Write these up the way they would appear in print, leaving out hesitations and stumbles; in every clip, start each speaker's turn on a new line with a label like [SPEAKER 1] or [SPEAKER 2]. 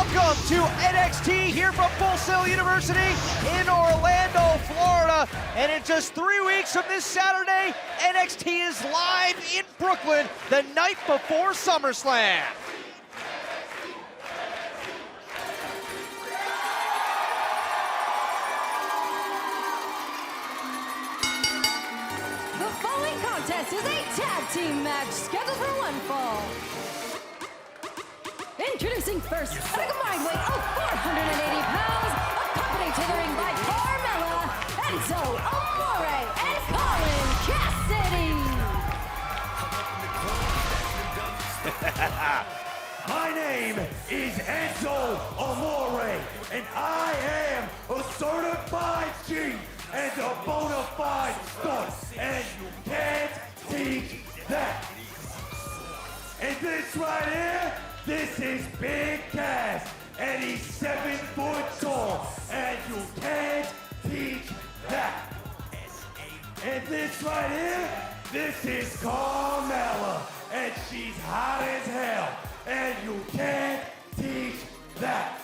[SPEAKER 1] Welcome to NXT here from Full Sail University in Orlando, Florida. And in just 3 weeks from this Saturday, NXT is live in Brooklyn the night before SummerSlam.
[SPEAKER 2] The following contest is a tag team match scheduled for one fall. Introducing first, at a combined weight of 480 pounds, accompanied to the ring by Carmella, Enzo Amore and Colin Cassady.
[SPEAKER 3] My name is Enzo Amore, and I am a certified G and a bona fide stud, and you can't teach that. And this right here, this is Big Cass, and he's 7 foot tall, and you can't teach that. And this right here, this is Carmella, and she's hot as hell, and you can't teach that.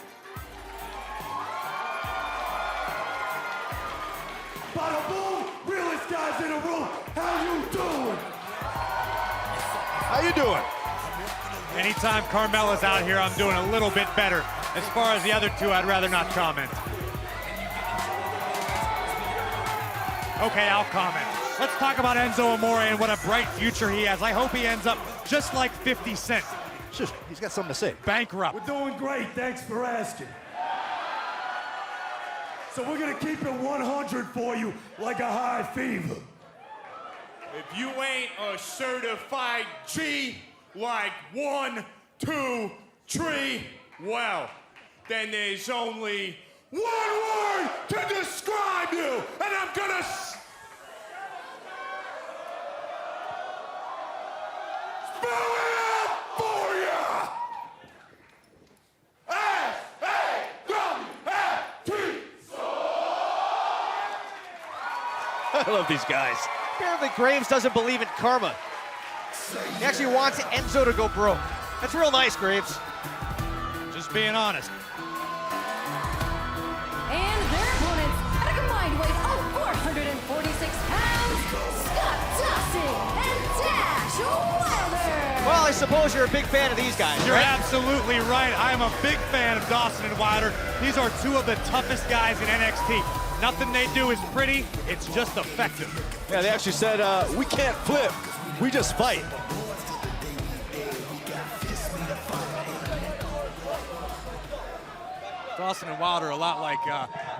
[SPEAKER 3] Bada boom, realest guys in the room, how you doing?
[SPEAKER 4] How you doing?
[SPEAKER 5] Anytime Carmella's out here, I'm doing a little bit better. As far as the other two, I'd rather not comment. Okay, I'll comment. Let's talk about Enzo Amore and what a bright future he has. I hope he ends up just like 50 Cent.
[SPEAKER 4] Shush, he's got something to say.
[SPEAKER 5] Bankrupt.
[SPEAKER 3] We're doing great, thanks for asking. So we're gonna keep it 100 for you, like a high fever.
[SPEAKER 6] If you ain't a certified G, like 1, 2, 3, well, then there's only one word to describe you, and I'm gonna spell it out for you. S-A-W-F-T.
[SPEAKER 4] I love these guys.
[SPEAKER 1] Apparently Graves doesn't believe in karma. He actually wants Enzo to go broke. That's real nice, Graves.
[SPEAKER 5] Just being honest.
[SPEAKER 2] And their opponents, at a combined weight of 446 pounds, Scott Dawson and Dash Wilder.
[SPEAKER 1] Well, I suppose you're a big fan of these guys,
[SPEAKER 5] You're
[SPEAKER 1] right?
[SPEAKER 5] absolutely right. I am a big fan of Dawson and Wilder. These are two of the toughest guys in NXT. Nothing they do is pretty, it's just effective.
[SPEAKER 4] Yeah, they actually said, we can't flip, we just fight.
[SPEAKER 5] Dawson and Wilder are a lot like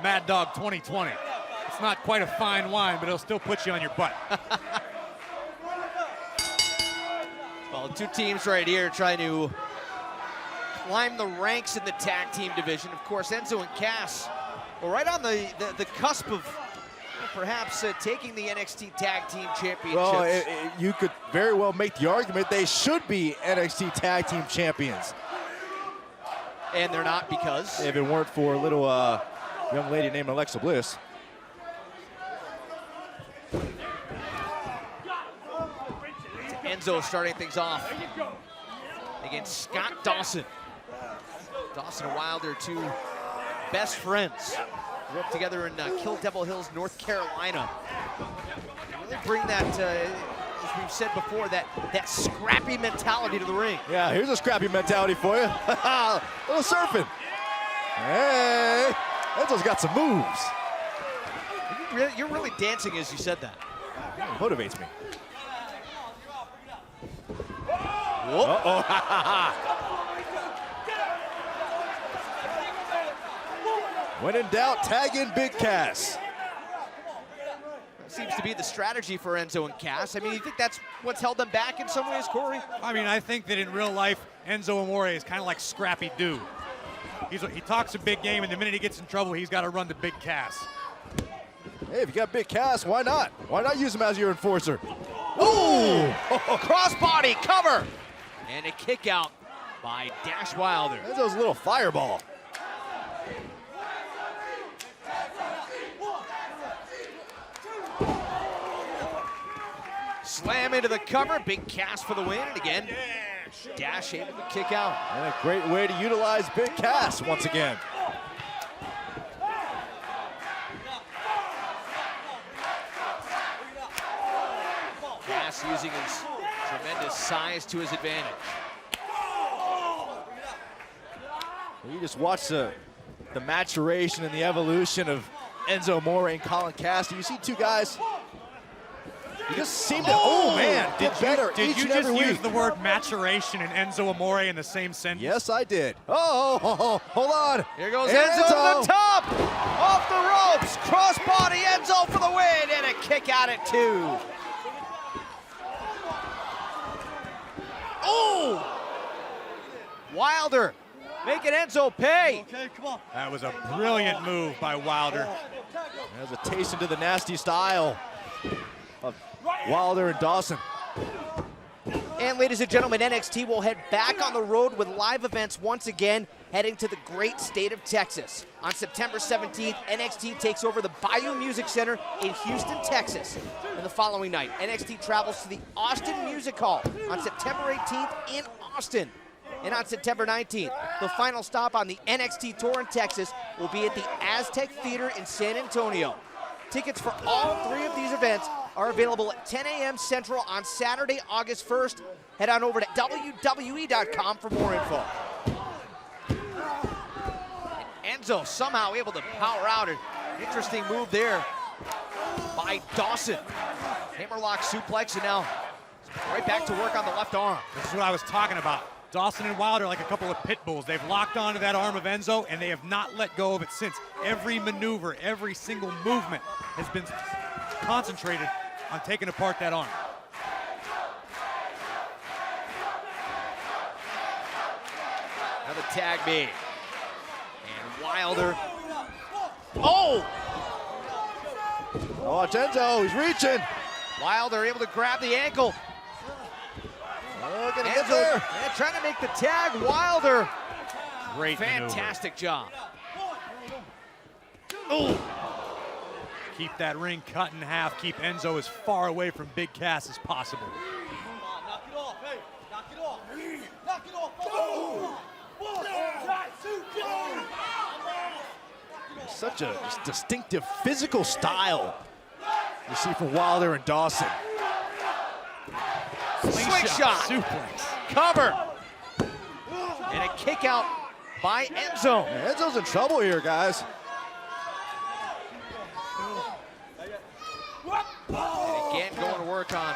[SPEAKER 5] Mad Dog 2020. It's not quite a fine wine, but it'll still put you on your butt.
[SPEAKER 1] Well, two teams right here trying to climb the ranks in the tag team division. Of course, Enzo and Cass are right on the cusp of perhaps taking the NXT Tag Team Championships.
[SPEAKER 4] Well, you could very well make the argument they should be NXT Tag Team Champions.
[SPEAKER 1] And they're not because?
[SPEAKER 4] If it weren't for a little young lady named Alexa Bliss.
[SPEAKER 1] Enzo starting things off against Scott Dawson. Dawson and Wilder, two best friends. Grew up together in Kill Devil Hills, North Carolina. Really bring that, as we've said before, that scrappy mentality to the ring.
[SPEAKER 4] Yeah, here's a scrappy mentality for you. A little surfing. Hey, Enzo's got some moves.
[SPEAKER 1] You're really dancing as you said that.
[SPEAKER 4] It motivates me.
[SPEAKER 1] Uh-oh.
[SPEAKER 4] When in doubt, tag in Big Cass.
[SPEAKER 1] Seems to be the strategy for Enzo and Cass. I mean, you think that's what's held them back in some ways, Corey?
[SPEAKER 5] I mean, I think that in real life, Enzo Amore is kind of like Scrappy Doo. He talks a big game, and the minute he gets in trouble, he's got to run to Big Cass.
[SPEAKER 4] Hey, if you got Big Cass, why not? Why not use him as your enforcer?
[SPEAKER 1] Ooh! Crossbody cover! And a kick out by Dash Wilder.
[SPEAKER 4] Enzo's a little fireball.
[SPEAKER 1] Slam into the cover, Big Cass for the win, and again, Dash able to kick out.
[SPEAKER 4] And a great way to utilize Big Cass once again.
[SPEAKER 1] Cass using his tremendous size to his advantage.
[SPEAKER 4] You just watch the maturation and the evolution of Enzo Amore and Colin Cassady. You see two guys, you just seem to, oh man, get better
[SPEAKER 5] Did
[SPEAKER 4] each
[SPEAKER 5] you
[SPEAKER 4] and every
[SPEAKER 5] just use
[SPEAKER 4] week.
[SPEAKER 5] the word maturation and Enzo Amore in the same sentence?
[SPEAKER 4] Yes, I did. Oh, hold on.
[SPEAKER 1] Here goes Enzo to the top, off the ropes, crossbody Enzo for the win, and a kick out at 2. Oh! Wilder making Enzo pay.
[SPEAKER 5] Okay, come on. That was a brilliant move by Wilder.
[SPEAKER 4] There's a taste into the nasty style of Wilder and Dawson.
[SPEAKER 1] And ladies and gentlemen, NXT will head back on the road with live events once again, heading to the great state of Texas. On September 17th, NXT takes over the Bayou Music Center in Houston, Texas. And the following night, NXT travels to the Austin Music Hall on September 18th in Austin. And on September 19th, the final stop on the NXT tour in Texas will be at the Aztec Theater in San Antonio. Tickets for all 3 of these events are available at 10 a.m. Central on Saturday, August 1st. Head on over to WWE.com for more info. And Enzo somehow able to power out. An interesting move there by Dawson. Hammerlock suplex, and now right back to work on the left arm.
[SPEAKER 5] This is what I was talking about. Dawson and Wilder are like a couple of pit bulls. They've locked onto that arm of Enzo, and they have not let go of it since. Every maneuver, every single movement has been concentrated on taking apart that arm.
[SPEAKER 1] Another tag made. And Wilder. Oh!
[SPEAKER 4] Oh, it's Enzo, he's reaching.
[SPEAKER 1] Wilder able to grab the ankle.
[SPEAKER 4] Oh, gonna get
[SPEAKER 1] Enzo,
[SPEAKER 4] there.
[SPEAKER 1] yeah, trying to make the tag. Wilder.
[SPEAKER 5] Great maneuver.
[SPEAKER 1] Fantastic job. Oh!
[SPEAKER 5] Keep that ring cut in half. Keep Enzo as far away from Big Cass as possible.
[SPEAKER 3] Knock it off, hey, knock it off. Knock it off.
[SPEAKER 4] Such a distinctive physical style you see from Wilder and Dawson.
[SPEAKER 1] Slingshot.
[SPEAKER 5] Suplex.
[SPEAKER 1] Cover. And a kick out by Enzo.
[SPEAKER 4] Yeah, Enzo's in trouble here, guys.
[SPEAKER 1] And again going to work on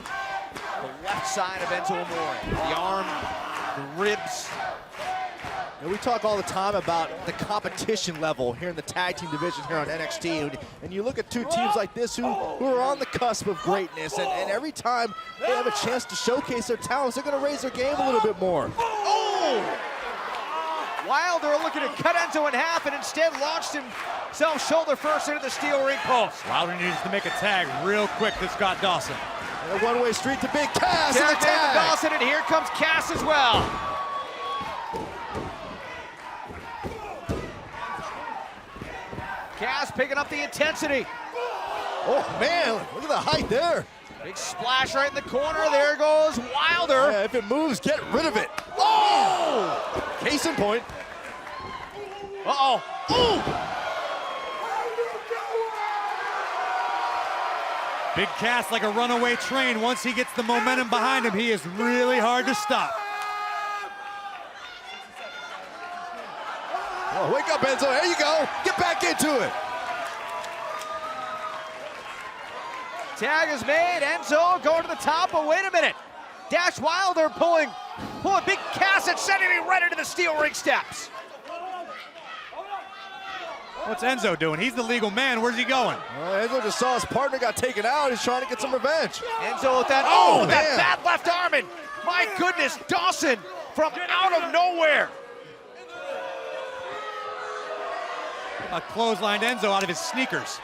[SPEAKER 1] the left side of Enzo Amore. The arm, the ribs.
[SPEAKER 4] And we talk all the time about the competition level here in the tag team division here on NXT. And you look at two teams like this who are on the cusp of greatness. And every time they have a chance to showcase their talents, they're going to raise their game a little bit more.
[SPEAKER 1] Oh! Wilder looking to cut Enzo in half and instead launched himself shoulder first into the steel ring post.
[SPEAKER 5] Wilder needs to make a tag real quick to Scott Dawson.
[SPEAKER 4] And a one-way street to Big Cass in the
[SPEAKER 1] Tag
[SPEAKER 4] tag.
[SPEAKER 1] to Dawson, and here comes Cass as well. Cass picking up the intensity.
[SPEAKER 4] Oh, man, look at the height there.
[SPEAKER 1] Big splash right in the corner. There goes Wilder.
[SPEAKER 4] Yeah, if it moves, get rid of it.
[SPEAKER 1] Oh!
[SPEAKER 4] Case in point.
[SPEAKER 1] Uh-oh. Ooh!
[SPEAKER 5] Big Cass like a runaway train. Once he gets the momentum behind him, he is really hard to stop.
[SPEAKER 4] Oh, wake up, Enzo. There you go. Get back into it.
[SPEAKER 1] Tag is made. Enzo going to the top, but wait a minute. Dash Wilder pulling Big Cass and sending him right into the steel ring steps.
[SPEAKER 5] What's Enzo doing? He's the legal man. Where's he going?
[SPEAKER 4] Well, Enzo just saw his partner got taken out. He's trying to get some revenge.
[SPEAKER 1] Enzo with that,
[SPEAKER 4] man.
[SPEAKER 1] that bad left arm, and my goodness, Dawson from out of nowhere.
[SPEAKER 5] Clotheslined Enzo out of his sneakers.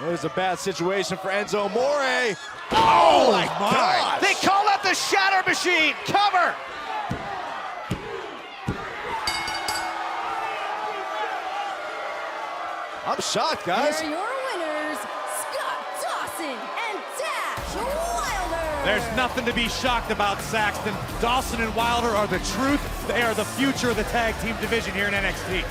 [SPEAKER 4] It was a bad situation for Enzo Amore.
[SPEAKER 1] Oh
[SPEAKER 4] my God.
[SPEAKER 1] They call that the Shatter Machine. Cover.
[SPEAKER 4] I'm shocked, guys.
[SPEAKER 2] Here are your winners, Scott Dawson and Dash Wilder.
[SPEAKER 5] There's nothing to be shocked about, Saxton. Dawson and Wilder are the truth. They are the future of the tag team division here in NXT.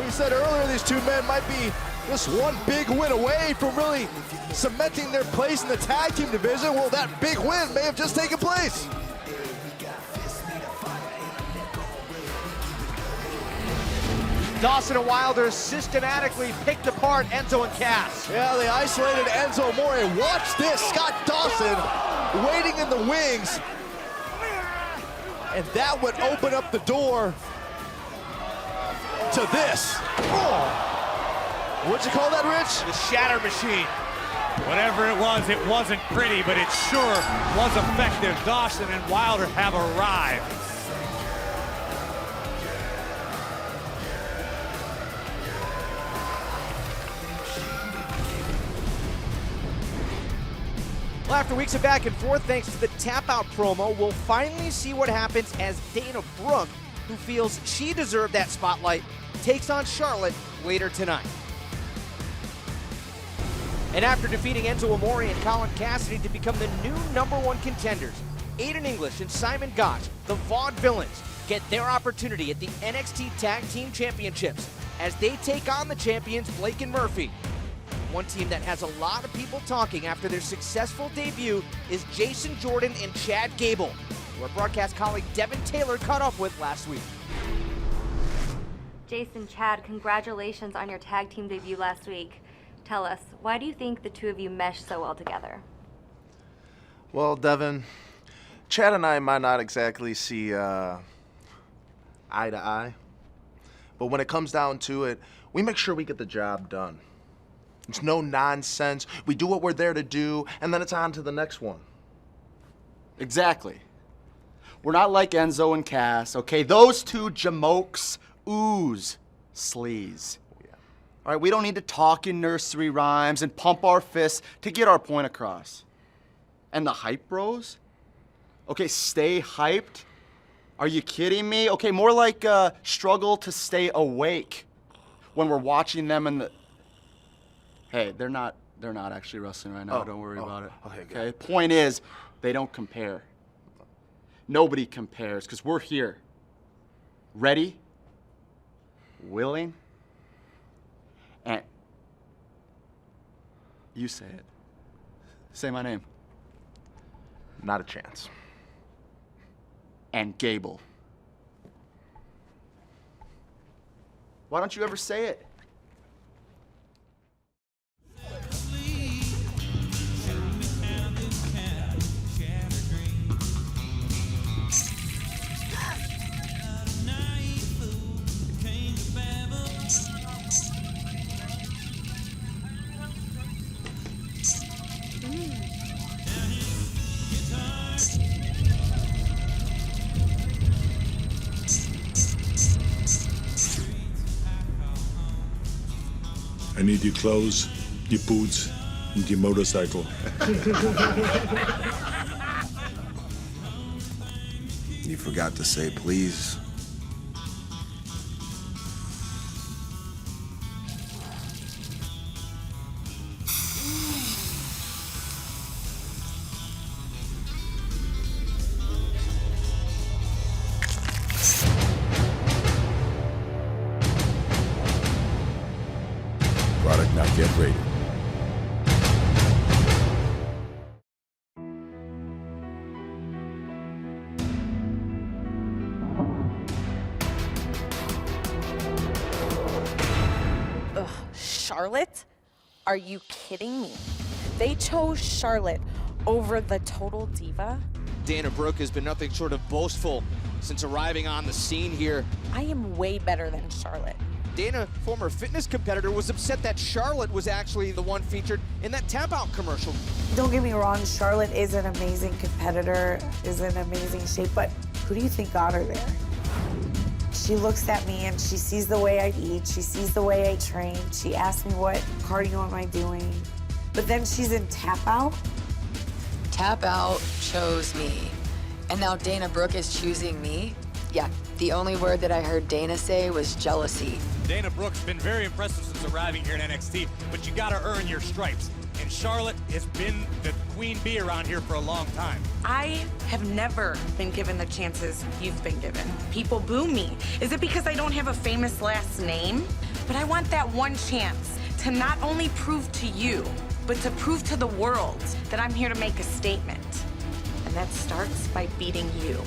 [SPEAKER 4] We said earlier these two men might be just one big win away from really cementing their place in the tag team division. Well, that big win may have just taken place.
[SPEAKER 1] Dawson and Wilder systematically picked apart Enzo and Cass.
[SPEAKER 4] Yeah, they isolated Enzo Amore. Watch this, Scott Dawson waiting in the wings. And that would open up the door to this. Oh. What'd you call that, Rich?
[SPEAKER 1] The shatter machine.
[SPEAKER 5] Whatever it wasn't pretty, but it sure was effective. Dawson and Wilder have arrived.
[SPEAKER 1] Well, after weeks of back and forth, thanks to the tap-out promo, we'll finally see what happens as Dana Brooke, who feels she deserved that spotlight, takes on Charlotte later tonight. And after defeating Enzo Amore and Colin Cassady to become the new #1 contenders, Aiden English and Simon Gotch, the Vaudevillains, get their opportunity at the NXT Tag Team Championships as they take on the champions Blake and Murphy. One team that has a lot of people talking after their successful debut is Jason Jordan and Chad Gable, who our broadcast colleague Devin Taylor caught up with last week.
[SPEAKER 7] Jason, Chad, congratulations on your tag team debut last week. Tell us, why do you think the two of you mesh so well together?
[SPEAKER 8] Well, Devin, Chad and I might not exactly see eye to eye, but when it comes down to it, we make sure we get the job done. It's no nonsense. We do what we're there to do, and then it's on to the next one.
[SPEAKER 9] Exactly. We're not like Enzo and Cass, okay? Those two jamokes ooze sleaze.
[SPEAKER 8] Yeah.
[SPEAKER 9] All right, we don't need to talk in nursery rhymes and pump our fists to get our point across. And the hype bros? Okay, stay hyped? Are you kidding me? Okay, more like struggle to stay awake when we're watching them in the... Hey, they're not actually wrestling right now. Don't worry about it. Okay. Point is, they don't compare. Nobody compares because we're here. Ready, willing, and you say it. Say my name.
[SPEAKER 8] Not a chance.
[SPEAKER 9] And Gable. Why don't you ever say it?
[SPEAKER 10] I need your clothes, your boots, and your motorcycle.
[SPEAKER 11] You forgot to say please. Product not yet rated.
[SPEAKER 12] Ugh, Charlotte? Are you kidding me? They chose Charlotte over the Total Diva?
[SPEAKER 1] Dana Brooke has been nothing short of boastful since arriving on the scene here.
[SPEAKER 12] I am way better than Charlotte.
[SPEAKER 1] Dana, former fitness competitor, was upset that Charlotte was actually the one featured in that tap-out commercial.
[SPEAKER 13] Don't get me wrong, Charlotte is an amazing competitor, is in amazing shape, but who do you think got her there? She looks at me and she sees the way I eat, she sees the way I train, she asks me what cardio am I doing, but then she's in tap-out.
[SPEAKER 14] Tap-out chose me, and now Dana Brooke is choosing me? Yeah, the only word that I heard Dana say was jealousy.
[SPEAKER 5] Dana Brooke's been very impressive since arriving here in NXT, but you gotta earn your stripes. and Charlotte has been the queen bee around here for a long time.
[SPEAKER 12] I have never been given the chances you've been given. People boo me. Is it because I don't have a famous last name? But I want that one chance to not only prove to you, but to prove to the world that I'm here to make a statement. And that starts by beating you.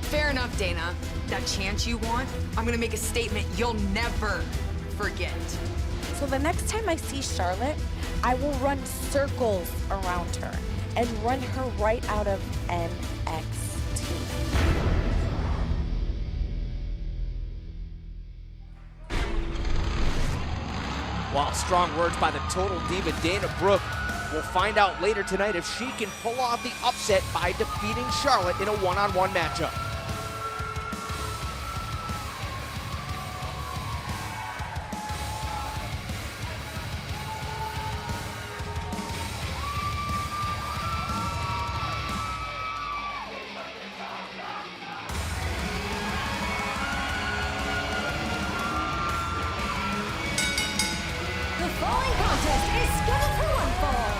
[SPEAKER 14] Fair enough, Dana. That chance you want, I'm gonna make a statement you'll never forget.
[SPEAKER 12] So the next time I see Charlotte, I will run circles around her and run her right out of NXT.
[SPEAKER 1] Wow, strong words by the total diva Dana Brooke. We'll find out later tonight if she can pull off the upset by defeating Charlotte in a one-on-one matchup.
[SPEAKER 2] The following contest is scheduled for one fall.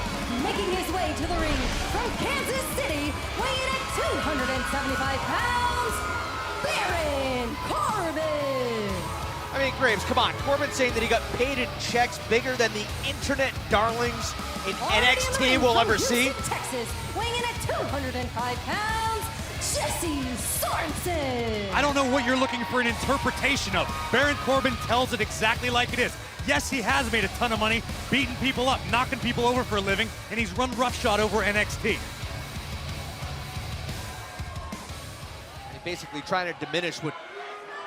[SPEAKER 2] Making his way to the ring from Kansas City, weighing at 275 pounds, Baron Corbin.
[SPEAKER 1] I mean, Graves, come on. Corbin saying that he got paid in checks bigger than the internet darlings in NXT will ever see.
[SPEAKER 2] Texas, weighing in at 205 pounds, Jesse Sorensen.
[SPEAKER 5] I don't know what you're looking for an interpretation of. Baron Corbin tells it exactly like it is. Yes, he has made a ton of money, beating people up, knocking people over for a living, and he's run roughshod over NXT.
[SPEAKER 1] He's basically trying to diminish what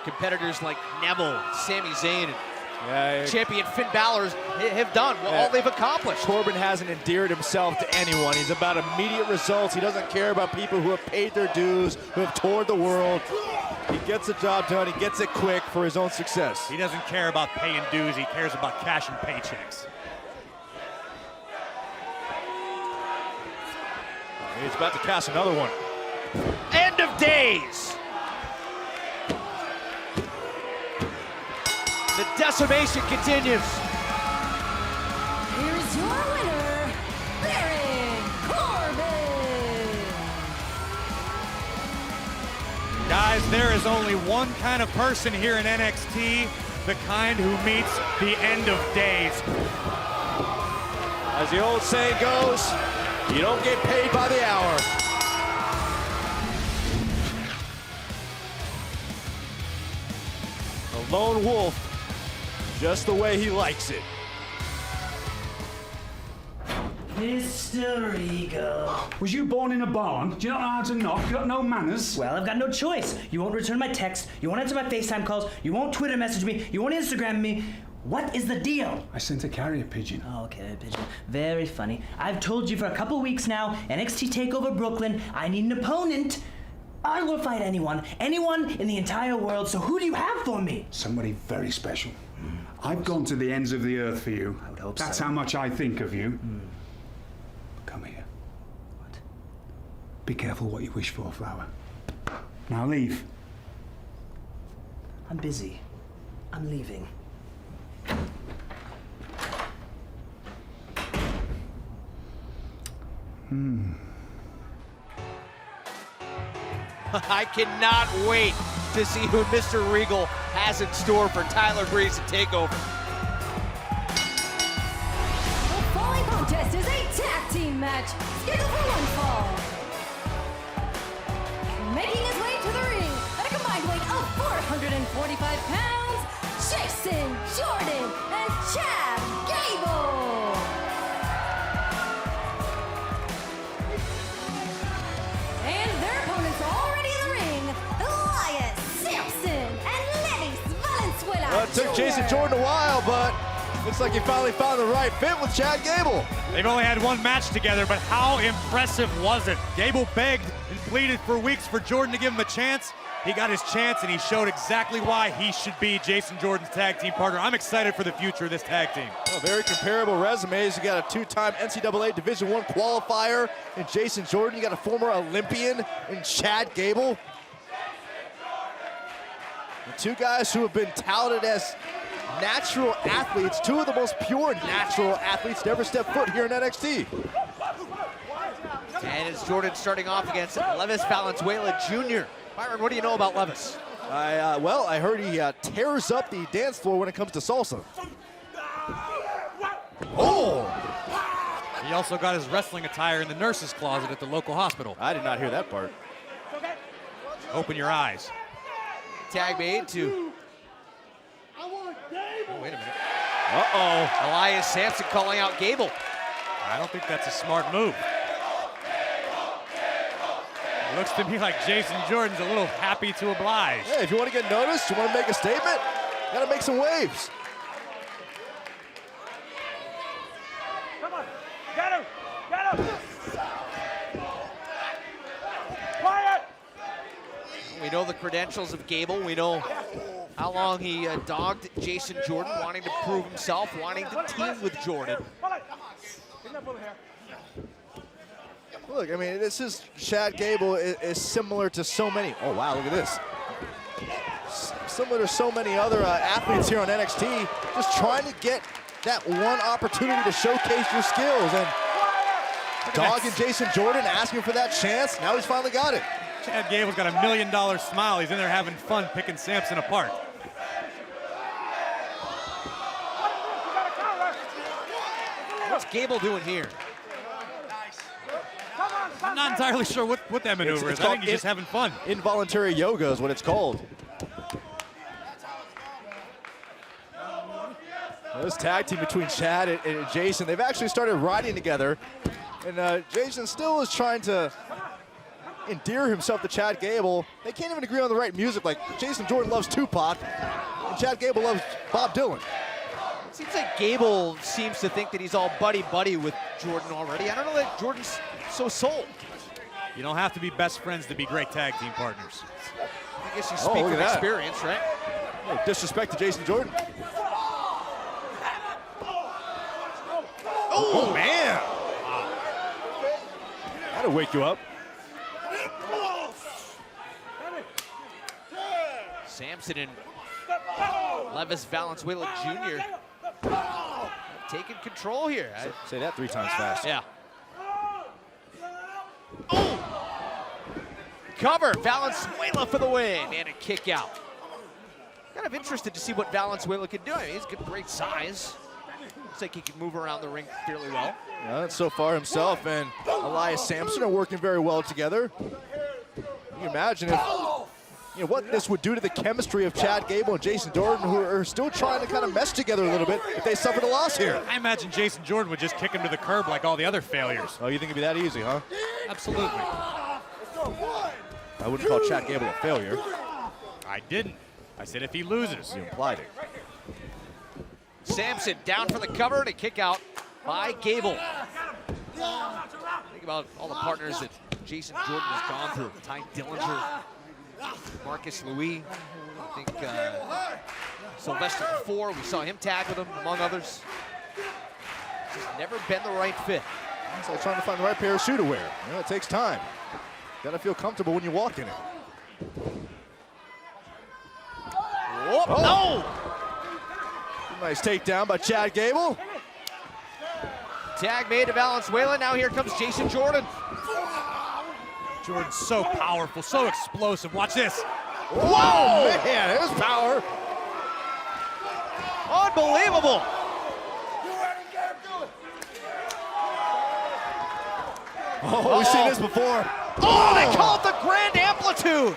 [SPEAKER 1] competitors like Neville, Sami Zayn, and champion Finn Balor have done, all they've accomplished.
[SPEAKER 4] Corbin hasn't endeared himself to anyone. He's about immediate results. He doesn't care about people who have paid their dues, who have toured the world. He gets the job done. He gets it quick for his own success.
[SPEAKER 5] He doesn't care about paying dues. He cares about cashing paychecks.
[SPEAKER 4] He's about to cash another one.
[SPEAKER 1] End of days. The decimation continues.
[SPEAKER 2] Here's your winner, Baron Corbin.
[SPEAKER 5] Guys, there is only one kind of person here in NXT, the kind who meets the end of days.
[SPEAKER 4] As the old saying goes, you don't get paid by the hour. A lone wolf, just the way he likes it.
[SPEAKER 15] Mr. Regal. Was you born in a barn? Do you not know how to knock? You got no manners?
[SPEAKER 16] Well, I've got no choice. You won't return my text, you won't answer my FaceTime calls, you won't Twitter message me, you won't Instagram me. What is the deal?
[SPEAKER 15] I sent a carrier pigeon.
[SPEAKER 16] Oh, okay, pigeon. Very funny. I've told you for a couple weeks now, NXT TakeOver Brooklyn, I need an opponent. I will fight anyone in the entire world, so who do you have for me?
[SPEAKER 15] Somebody very special. I've gone to the ends of the earth for you.
[SPEAKER 16] I would hope
[SPEAKER 15] That's
[SPEAKER 16] so.
[SPEAKER 15] how much I think of you. Come here.
[SPEAKER 16] What?
[SPEAKER 15] Be careful what you wish for, Flower. Now leave.
[SPEAKER 16] I'm busy. I'm leaving.
[SPEAKER 1] I cannot wait to see who Mr. Regal has in store for Tyler Breeze to take over.
[SPEAKER 2] The following contest is a tag team match scheduled for one fall. Making his way to the ring at a combined weight of 445 pounds, Jason Jordan and Chad Gable. And their opponents are already in the ring, Elias Sampson and Levis Valenzuela.
[SPEAKER 4] Well, it took Jason Jordan a while, but looks like he finally found the right fit with Chad Gable.
[SPEAKER 5] They've only had one match together, but how impressive was it? Gable begged and pleaded for weeks for Jordan to give him a chance. He got his chance, and he showed exactly why he should be Jason Jordan's tag team partner. I'm excited for the future of this tag team.
[SPEAKER 4] Well, very comparable resumes. You got a two-time NCAA Division I qualifier in Jason Jordan. You got a former Olympian in Chad Gable. The two guys who have been touted as natural athletes, two of the most pure natural athletes to ever step foot here in NXT.
[SPEAKER 1] And it's Jordan starting off against Levis Valenzuela Jr. Byron, what do you know about Levis?
[SPEAKER 4] Well, I heard he tears up the dance floor when it comes to salsa. Oh!
[SPEAKER 5] He also got his wrestling attire in the nurse's closet at the local hospital.
[SPEAKER 4] I did not hear that part.
[SPEAKER 5] Open your eyes.
[SPEAKER 1] Tag made to... Oh, wait a minute.
[SPEAKER 4] Uh-oh.
[SPEAKER 1] Elias Sampson calling out Gable.
[SPEAKER 5] I don't think that's a smart move. It looks to me like Jason Jordan's a little happy to oblige.
[SPEAKER 4] Hey, if you want to get noticed, you want to make a statement, you got to make some waves.
[SPEAKER 3] Come on, get him, get him. Quiet.
[SPEAKER 1] We know the credentials of Gable. We know how long he dogged Jason Jordan, wanting to prove himself, wanting to team with Jordan.
[SPEAKER 4] Look, I mean, this is Chad Gable is similar to so many. Oh, wow, look at this. Similar to so many other athletes here on NXT, just trying to get that one opportunity to showcase your skills. And dogging Jason Jordan, asking for that chance. Now he's finally got it.
[SPEAKER 5] Chad Gable's got $1 million smile. He's in there having fun picking Sampson apart.
[SPEAKER 1] What's Gable doing here?
[SPEAKER 5] I'm not entirely sure what that maneuver is. I think he's just having fun.
[SPEAKER 4] Involuntary yoga is what it's called. This tag team between Chad and Jason, they've actually started riding together. And Jason still is trying to endear himself to Chad Gable. They can't even agree on the right music. Like, Jason Jordan loves Tupac, and Chad Gable loves Bob Dylan.
[SPEAKER 1] Seems like Gable seems to think that he's all buddy-buddy with Jordan already. I don't know that Jordan's so sold.
[SPEAKER 5] You don't have to be best friends to be great tag team partners.
[SPEAKER 1] I guess you speak from experience, right?
[SPEAKER 4] No disrespect to Jason Jordan. Oh, man. That'll wake you up.
[SPEAKER 1] Sampson and Levis Valenzuela Jr. taking control here.
[SPEAKER 4] Say that 3 times fast.
[SPEAKER 1] Yeah. Oh! Cover, Valenzuela for the win, and a kick out. Kind of interested to see what Valenzuela could do. I mean, he's got great size. Looks like he can move around the ring fairly well.
[SPEAKER 4] Yeah, so far himself and Elias Sampson are working very well together. You can imagine if, what this would do to the chemistry of Chad Gable and Jason Jordan, who are still trying to kind of mesh together a little bit if they suffered a loss here.
[SPEAKER 5] I imagine Jason Jordan would just kick him to the curb like all the other failures.
[SPEAKER 4] Oh, you think it'd be that easy, huh?
[SPEAKER 5] Absolutely.
[SPEAKER 4] I wouldn't call Chad Gable a failure.
[SPEAKER 5] I didn't. I said if he loses.
[SPEAKER 4] You implied it.
[SPEAKER 1] Sampson down for the cover and a kick out by Gable. Think about all the partners that Jason Jordan has gone through. Ty Dillinger, Marcus Louis, I think Sylvester before. We saw him tag with him, among others. Just never been the right fit.
[SPEAKER 4] It's like trying to find the right pair of shoe to wear. It takes time. Gotta feel comfortable when you walk in it.
[SPEAKER 1] Whoop, no!
[SPEAKER 4] Nice takedown by Chad Gable.
[SPEAKER 1] Tag made to Valenzuela. Now here comes Jason Jordan.
[SPEAKER 5] Jordan's so powerful, so explosive. Watch this.
[SPEAKER 4] Whoa, man, there's power.
[SPEAKER 1] Unbelievable.
[SPEAKER 4] Oh, we've seen this before.
[SPEAKER 1] Oh, they call it the grand amplitude.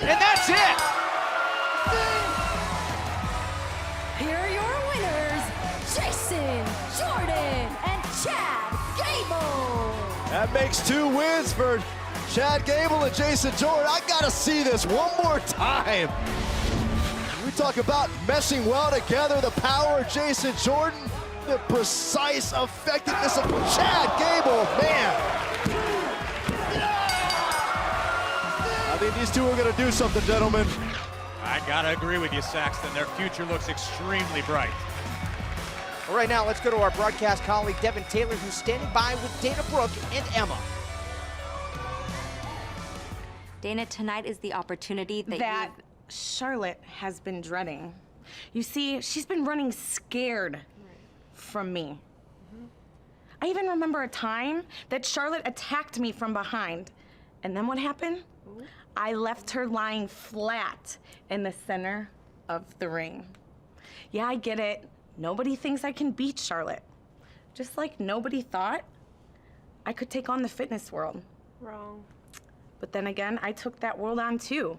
[SPEAKER 1] And that's it.
[SPEAKER 2] Here are your winners, Jason Jordan and Chad Gable.
[SPEAKER 4] That makes 2 wins for Chad Gable and Jason Jordan. I gotta see this one more time. We talk about meshing well together, the power of Jason Jordan, the precise effectiveness of Chad Gable, man. I think these two are gonna do something, gentlemen.
[SPEAKER 5] I gotta agree with you, Saxton. Their future looks extremely bright.
[SPEAKER 1] All right, now let's go to our broadcast colleague, Devin Taylor, who's standing by with Dana, Brooke, and Emma.
[SPEAKER 7] Dana, tonight is the opportunity that
[SPEAKER 12] Charlotte has been dreading. You see, she's been running scared from me. I even remember a time that Charlotte attacked me from behind. And then what happened? I left her lying flat in the center of the ring. Yeah, I get it. Nobody thinks I can beat Charlotte. Just like nobody thought I could take on the fitness world.
[SPEAKER 17] Wrong.
[SPEAKER 12] But then again, I took that world on too.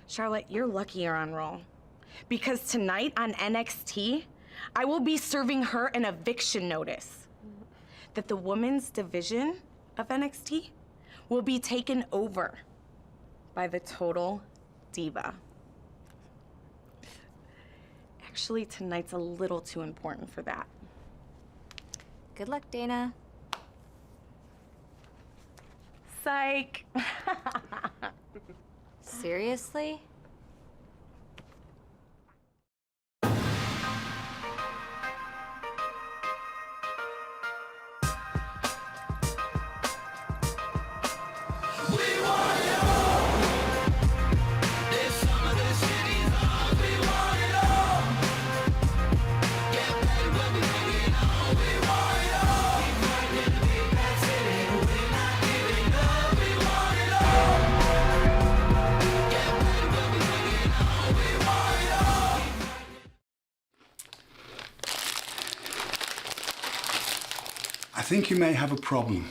[SPEAKER 12] Charlotte, you're lucky you're on Raw. Because tonight on NXT, I will be serving her an eviction notice that the women's division of NXT will be taken over by the Total Diva. Actually, tonight's a little too important for that.
[SPEAKER 7] Good luck, Dana.
[SPEAKER 12] Psych.
[SPEAKER 7] Seriously?
[SPEAKER 15] I think you may have a problem.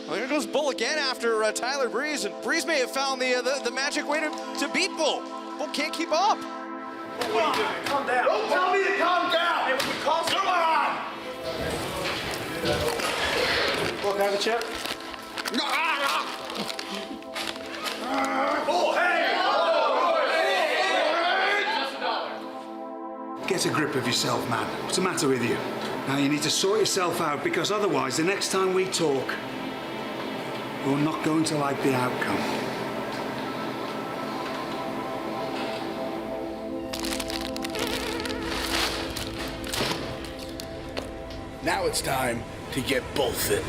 [SPEAKER 1] Well, here goes Bull again after Tyler Breeze, and Breeze may have found the magic way to beat Bull. Bull can't keep up.
[SPEAKER 3] Calm down. Don't tell me to calm down. Come on.
[SPEAKER 4] Bull, can I have a chip?
[SPEAKER 3] Oh, hey!
[SPEAKER 15] Get a grip of yourself, man. What's the matter with you? Now you need to sort yourself out, because otherwise the next time we talk, we're not going to like the outcome.
[SPEAKER 11] Now it's time to get both fit.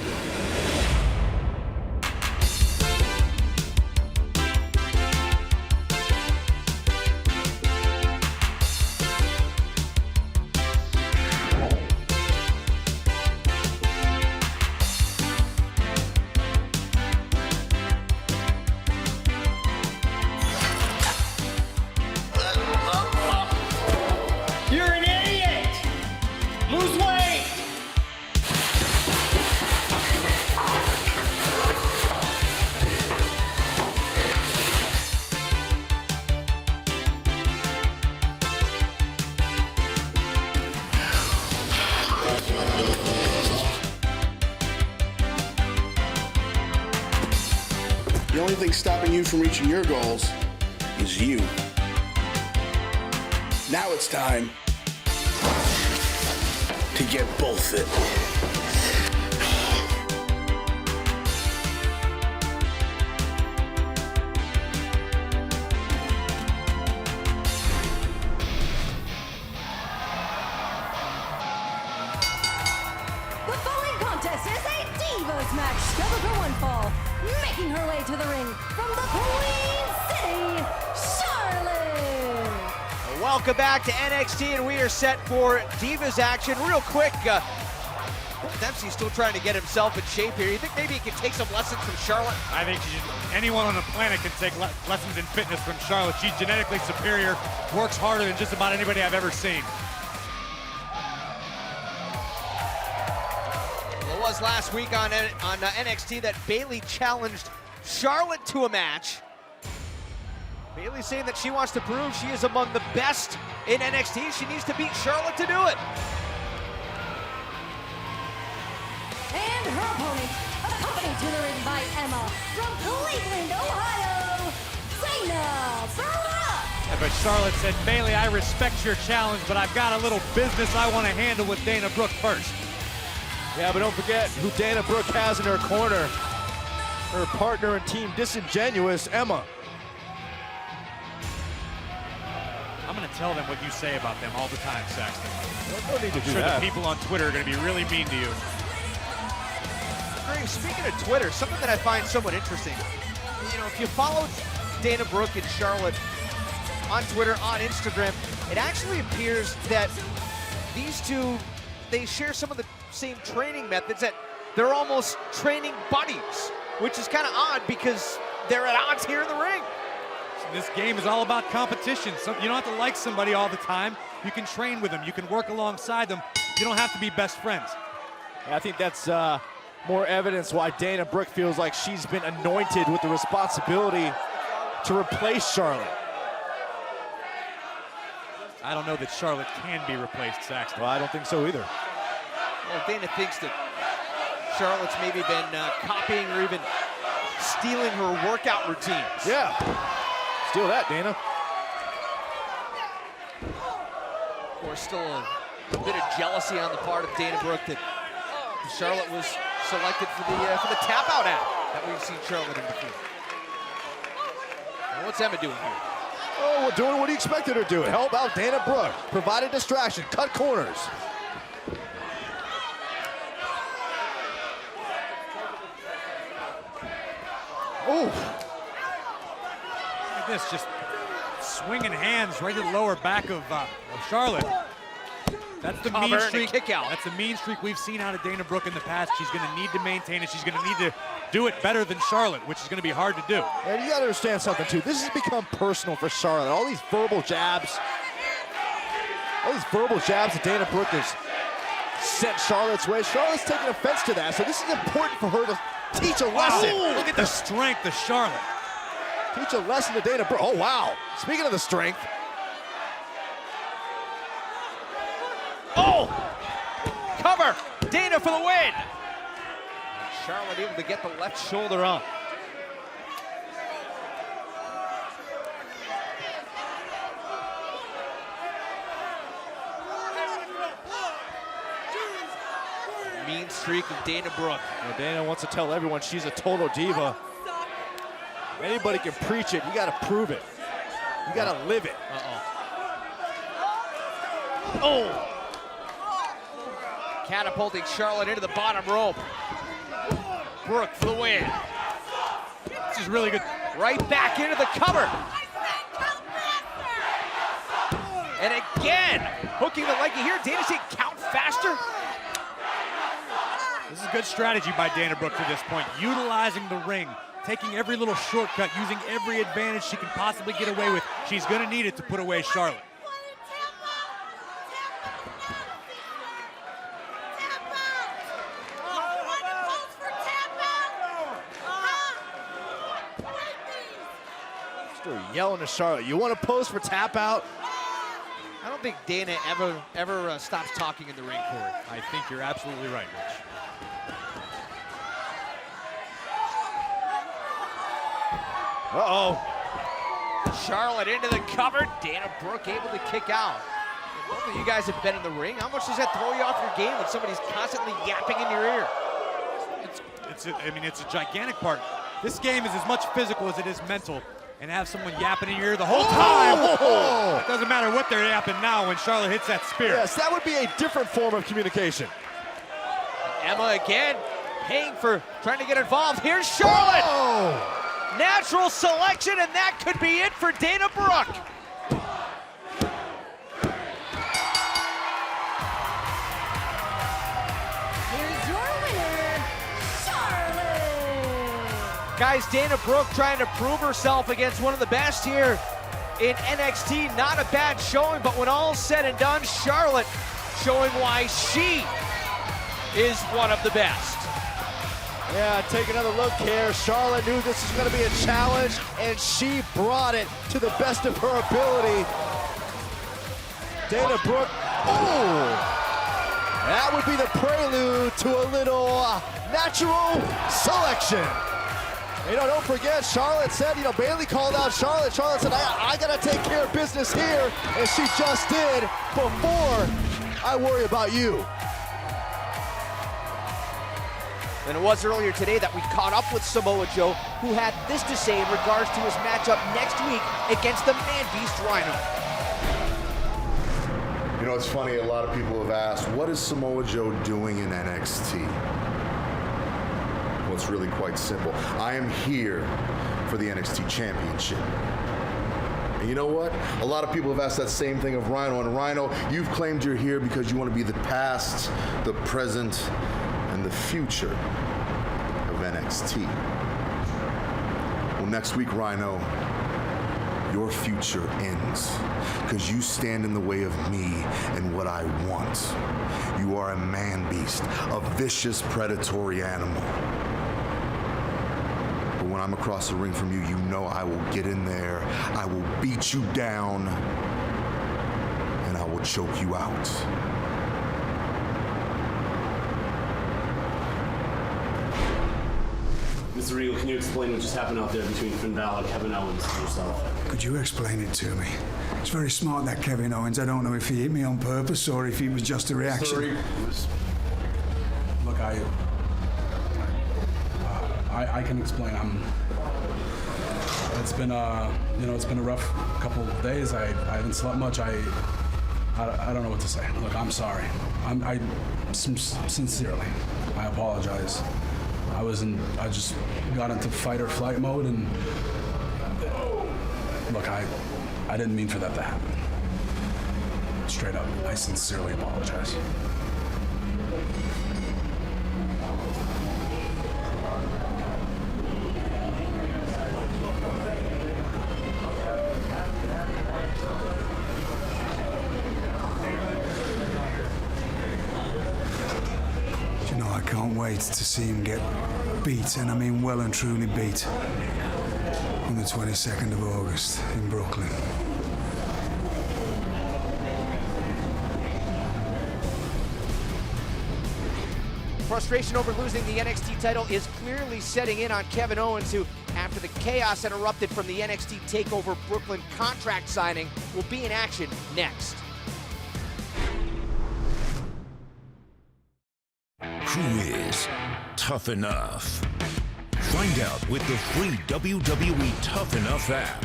[SPEAKER 3] You're an idiot! Lose weight!
[SPEAKER 11] The only thing stopping you from reaching your goals is you. Now it's time to get both fit.
[SPEAKER 2] The following contest is a Divas match scheduled for one fall. Making her way to the ring from the Queen City, Charlotte.
[SPEAKER 1] Welcome back to NXT, and we are set for Divas action. Real quick, Dempsey's still trying to get himself in shape here. You think maybe he can take some lessons from Charlotte?
[SPEAKER 5] I think anyone on the planet can take lessons in fitness from Charlotte. She's genetically superior, works harder than just about anybody I've ever seen.
[SPEAKER 1] Well, it was last week on NXT that Bayley challenged Charlotte to a match. Bayley saying that she wants to prove she is among the best in NXT. She needs to beat Charlotte to do it.
[SPEAKER 2] And her opponent, accompanied to the ring by Emma from Cleveland, Ohio, Dana Brooke.
[SPEAKER 5] But Charlotte said, Bayley, I respect your challenge, but I've got a little business I want to handle with Dana Brooke first.
[SPEAKER 4] Yeah, but don't forget who Dana Brooke has in her corner. Her partner and team disingenuous, Emma.
[SPEAKER 5] I'm going to tell them what you say about them all the time, Saxton.
[SPEAKER 4] No need to
[SPEAKER 5] I'm
[SPEAKER 4] do
[SPEAKER 5] sure
[SPEAKER 4] that.
[SPEAKER 5] the people on Twitter are going to be really mean to you.
[SPEAKER 1] Speaking of Twitter, something that I find somewhat interesting, you know, if you followed Dana Brooke and Charlotte on Twitter, on Instagram, it actually appears that these two, they share some of the same training methods, that they're almost training buddies, which is kind of odd because they're at odds here in the ring.
[SPEAKER 5] This game is all about competition. So you don't have to like somebody all the time. You can train with them. You can work alongside them. You don't have to be best friends.
[SPEAKER 4] I think that's more evidence why Dana Brooke feels like she's been anointed with the responsibility to replace Charlotte.
[SPEAKER 5] I don't know that Charlotte can be replaced, Saxton.
[SPEAKER 4] Well, I don't think so either.
[SPEAKER 1] Well, Dana thinks that Charlotte's maybe been copying or even stealing her workout routines.
[SPEAKER 4] Yeah, steal that, Dana.
[SPEAKER 1] Of course, still a bit of jealousy on the part of Dana Brooke that Charlotte was selected for the tap out act that we've seen Charlotte in before. Well, what's Emma doing here?
[SPEAKER 4] Oh, we're doing what he expected her to do. Help out Dana Brooke. Provide a distraction. Cut corners. Oh.
[SPEAKER 5] Look at this, just swinging hands right to the lower back of Charlotte. That's the mean streak.
[SPEAKER 1] Kick out.
[SPEAKER 5] That's the mean streak we've seen out of Dana Brooke in the past. She's going to need to maintain it. She's going to need to do it better than Charlotte, which is going to be hard to do.
[SPEAKER 4] And you got to understand something too. This has become personal for Charlotte. All these verbal jabs. All these verbal jabs that Dana Brooke has sent Charlotte's way. Charlotte's taking offense to that. So this is important for her to teach a lesson.
[SPEAKER 5] Oh, look at the strength of Charlotte.
[SPEAKER 4] Teach a lesson to Dana Brooke. Oh, wow. Speaking of the strength.
[SPEAKER 1] Oh! Cover! Dana for the win! Charlotte able to get the left shoulder up. Mean streak of Dana Brooke.
[SPEAKER 4] Well, Dana wants to tell everyone she's a total diva. Anybody can preach it. You got to prove it. You got to live it.
[SPEAKER 1] Oh! Catapulting Charlotte into the bottom rope. Brooke for the win.
[SPEAKER 5] This is really good.
[SPEAKER 1] Right back into the cover. And again, hooking the leggy here. Dana said count faster.
[SPEAKER 5] This is good strategy by Dana Brooke to this point. Utilizing the ring, taking every little shortcut, using every advantage she can possibly get away with. She's going to need it to put away Charlotte.
[SPEAKER 4] Yelling to Charlotte, you want to pose for tap out?
[SPEAKER 1] I don't think Dana ever stops talking in the ring, Corey.
[SPEAKER 5] I think you're absolutely right, Rich.
[SPEAKER 1] Uh-oh. Charlotte into the cover. Dana Brooke able to kick out. Both of you guys have been in the ring. How much does that throw you off your game when somebody's constantly yapping in your ear?
[SPEAKER 5] It's a gigantic part. This game is as much physical as it is mental. And have someone yapping in your ear the whole time.
[SPEAKER 4] Oh!
[SPEAKER 5] It doesn't matter what they're yapping now when Charlotte hits that spear.
[SPEAKER 4] Yes, that would be a different form of communication.
[SPEAKER 1] Emma again, paying for trying to get involved. Here's Charlotte.
[SPEAKER 4] Oh!
[SPEAKER 1] Natural selection, and that could be it for Dana Brooke.
[SPEAKER 2] Here's your winner, Charlotte.
[SPEAKER 1] Guys, Dana Brooke trying to prove herself against one of the best here in NXT. Not a bad showing, but when all's said and done, Charlotte showing why she is one of the best.
[SPEAKER 4] Yeah, take another look here. Charlotte knew this was going to be a challenge, and she brought it to the best of her ability. Dana Brooke, oh! That would be the prelude to a little natural selection. You know, don't forget, Charlotte said, Bayley called out Charlotte. Charlotte said, I got to take care of business here, and she just did before I worry about you.
[SPEAKER 1] And it was earlier today that we caught up with Samoa Joe, who had this to say in regards to his matchup next week against the man-beast Rhyno.
[SPEAKER 17] You know, it's funny, a lot of people have asked, what is Samoa Joe doing in NXT? it's really quite simple. I am here for the NXT Championship. And you know what? A lot of people have asked that same thing of Rhyno. And Rhyno, you've claimed you're here because you want to be the past, the present, and the future of NXT. Well, next week, Rhyno, your future ends because you stand in the way of me and what I want. You are a man beast, a vicious, predatory animal. But when I'm across the ring from you, you know I will get in there, I will beat you down, and I will choke you out.
[SPEAKER 18] Mr. Regal, can you explain what just happened out there between Finn Balor, Kevin Owens, and yourself?
[SPEAKER 15] Could you explain it to me? It's very smart, that Kevin Owens. I don't know if he hit me on purpose or if it was just a reaction.
[SPEAKER 19] Look, I can explain. It's been it's been a rough couple of days. I haven't slept much. I don't know what to say. Look, I'm sorry. Sincerely, I apologize. I just got into fight or flight mode, and look, I didn't mean for that to happen. Straight up, I sincerely apologize.
[SPEAKER 15] I can't wait to see him get beat, and I mean well and truly beat, on the 22nd of August in Brooklyn.
[SPEAKER 1] Frustration over losing the NXT title is clearly setting in on Kevin Owens, who, after the chaos that erupted from the NXT TakeOver Brooklyn contract signing, will be in action next.
[SPEAKER 20] Who is tough enough? Find out with the free WWE Tough Enough app.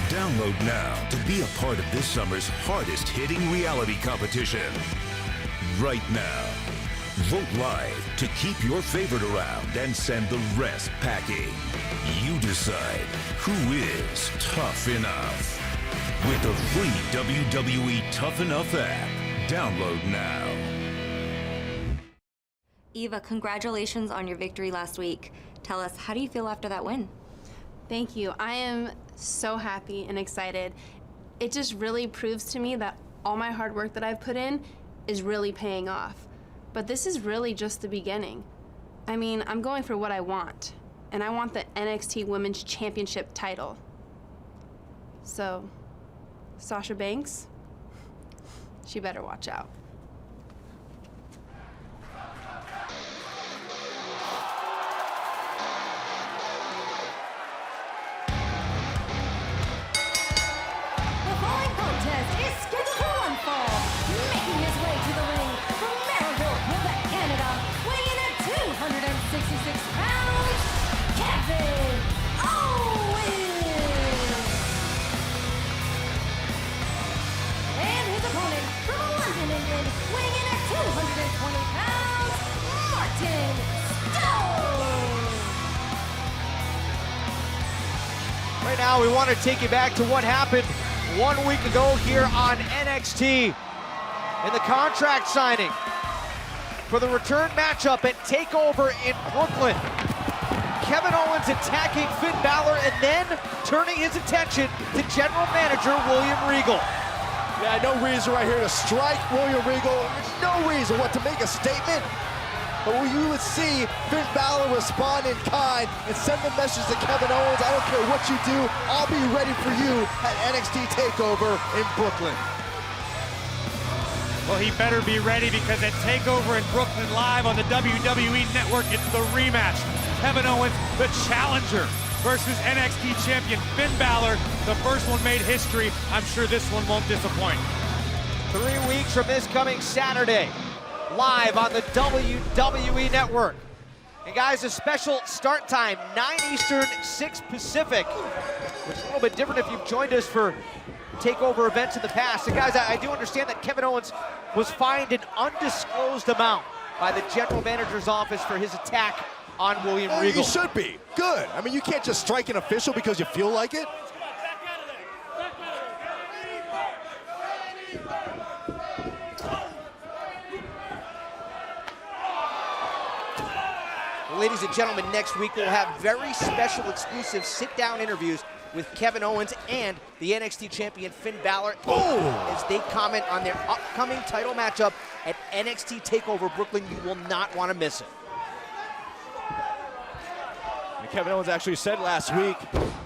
[SPEAKER 20] Download now to be a part of this summer's hardest hitting reality competition. Right now, vote live to keep your favorite around and send the rest packing. You decide who is tough enough. With the free WWE Tough Enough app. Download now.
[SPEAKER 7] Eva, congratulations on your victory last week. Tell us, how do you feel after that win?
[SPEAKER 21] Thank you. I am so happy and excited. It just really proves to me that all my hard work that I've put in is really paying off. But this is really just the beginning. I mean, I'm going for what I want, and I want the NXT Women's Championship title. So, Sasha Banks, she better watch out.
[SPEAKER 2] Kevin Owens! And his opponent from London, England, weighing in at 220 pounds, Martin Stone!
[SPEAKER 1] Right now, we want to take you back to what happened 1 week ago here on NXT in the contract signing for the return matchup at TakeOver in Brooklyn. Kevin Owens attacking Finn Balor and then turning his attention to General Manager William Regal.
[SPEAKER 4] Yeah, no reason right here to strike William Regal. No reason to make a statement. But you would see Finn Balor respond in kind and send the message to Kevin Owens, I don't care what you do, I'll be ready for you at NXT TakeOver in Brooklyn.
[SPEAKER 5] Well, he better be ready, because at TakeOver in Brooklyn live on the WWE Network, it's the rematch. Kevin Owens, the challenger, versus NXT champion Finn Balor. The first one made history. I'm sure this one won't disappoint.
[SPEAKER 1] 3 weeks from this coming Saturday, live on the WWE Network. And guys, a special start time, 9 Eastern, 6 Pacific, which is a little bit different if you've joined us for TakeOver events in the past. And guys, I do understand that Kevin Owens was fined an undisclosed amount by the general manager's office for his attack on William
[SPEAKER 4] Oh,
[SPEAKER 1] Regal.
[SPEAKER 4] you should be. Good. I mean, you can't just strike an official because you feel like it.
[SPEAKER 1] Ladies and gentlemen, next week we'll have very special exclusive sit-down interviews with Kevin Owens and the NXT champion Finn Balor as they comment on their upcoming title matchup at NXT TakeOver Brooklyn. You will not want to miss it.
[SPEAKER 4] And Kevin Owens actually said last week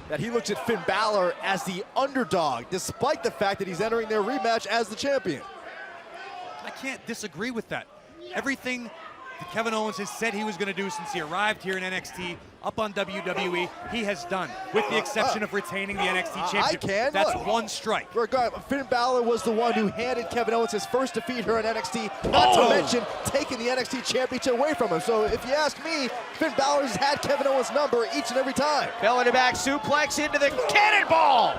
[SPEAKER 4] that he looks at Finn Balor as the underdog, despite the fact that he's entering their rematch as the champion.
[SPEAKER 5] I can't disagree with that. Everything that Kevin Owens has said he was going to do since he arrived here in NXT, up on WWE, he has done, with the exception of retaining the NXT championship. That's one strike.
[SPEAKER 4] Finn Balor was the one who handed Kevin Owens his first defeat here in NXT, not to mention taking the NXT championship away from him. So if you ask me, Finn Balor has had Kevin Owens' number each and every time.
[SPEAKER 1] Belly to back suplex into the cannonball.